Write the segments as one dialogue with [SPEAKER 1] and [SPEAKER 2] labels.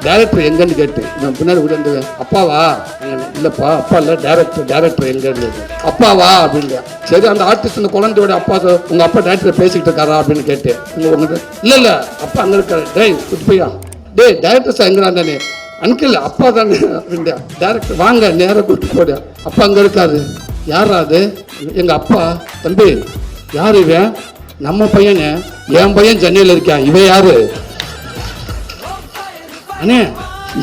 [SPEAKER 1] Director எங்கன்னு கேட்டு நான் பின்னாடி விட்டு அப்பாவா இல்லப்பா அப்பா இல்லை டேரக்டர் எங்கன்னு அப்பாவா அப்படின்னு. சரி அந்த ஆர்டிஸ்ட் இந்த குழந்தையோட அப்பா உங்க அப்பா டேரக்டர் பேசிக்கிட்டு இருக்காரா அப்படின்னு கேட்டு உங்களுக்கு இல்ல அப்பா அங்க இருக்காரு. டேய் குட்டிப்பையா டேய் டேரக்டர் சார் எங்கிறாண்டானே அன்கிள் அப்பா தானே அப்படின்டா. டேரக்டர் வாங்க நேரம் கூப்பிட்டு போட அப்பா அங்க இருக்காரு. யாரா அது? எங்க அப்பா. தம்பி யாரு இவன்? நம்ம பையனே. என் பையன் சென்னையில் இருக்கான். இவன் யாரு? அண்ணே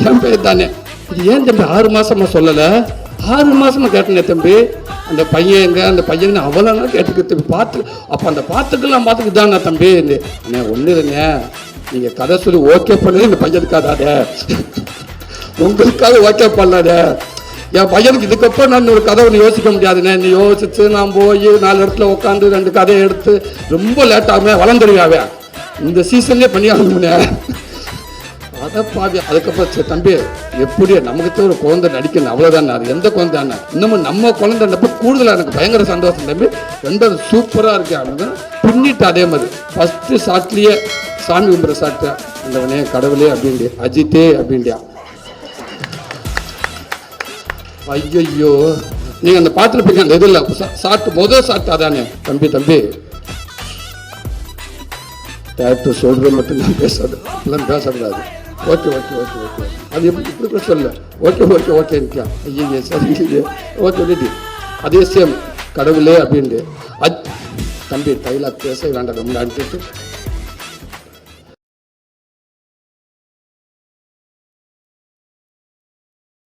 [SPEAKER 1] என் பையன் தானே. இது ஏன் தம்பி 6 மாசமா சொல்லலை? 6 மாசமா கேட்டேனே தம்பி. அந்த பையன் எங்க அந்த பையன் அவ்வளோ கேட்டுக்கு தம்பி பார்த்து அப்போ அந்த பார்த்துக்கெல்லாம் பார்த்துக்கு தானே தம்பி. அண்ணே ஒன்று இல்லைண்ணே நீங்கள் கதை சொல்லி ஓகே பண்ணது இந்த பையனுக்காதாடே உங்களுக்காக ஓகே பண்ணாடே. என் பையனுக்கு இதுக்கப்புறம் நான் ஒரு கதை ஒன்று யோசிக்க முடியாதுண்ணே. நீ யோசிச்சு நான் போய் 4 இடத்துல உட்காந்து 2 கதையை எடுத்து ரொம்ப லேட்டாகுமே வளர்ந்துருவாவே. இந்த சீசன்லேயே பண்ணி ஆகணும்னே. அதை பாதி அதுக்கப்புறம் சரி தம்பி எப்படி நமக்கு ஒரு குழந்தை நடிக்கணும் அவ்வளோதானே. அது எந்த குழந்தைண்ணா இன்னமும் நம்ம குழந்தைப்ப கூடுதலாக எனக்கு பயங்கர சந்தோஷம் தம்பி. ரெண்டாவது சூப்பராக இருக்கு அப்படின்னு பின்னிட்டு அதே மாதிரி ஃபஸ்ட்டு ஷாட்லேயே சாமி கும்பிட்ற ஷாட்டு அந்தவனே கடவுளே அப்படின்ட்டு அஜித்தே அப்படின்ட்டியா. ஐயோ நீங்கள் அந்த பார்த்துருப்பீங்க அந்த இதில் ஷாட்டு முதல் ஷாட்டு அதானே. தம்பி டேரக்டர் சொல்கிறது மட்டும் நான் பேசாது அப்படிலாம் பேசக்கூடாது. ஓகே அது எப்படி இப்படி கூட சொல்ல ஓகே இருக்கா. ஐயோ சரி ஓகே சொல்லிட்டு அதே சேம் கடவுளே அப்படின்ட்டு தம்பி டைலாக் பேச வேண்டாம் ரொம்ப அனுப்பிட்டு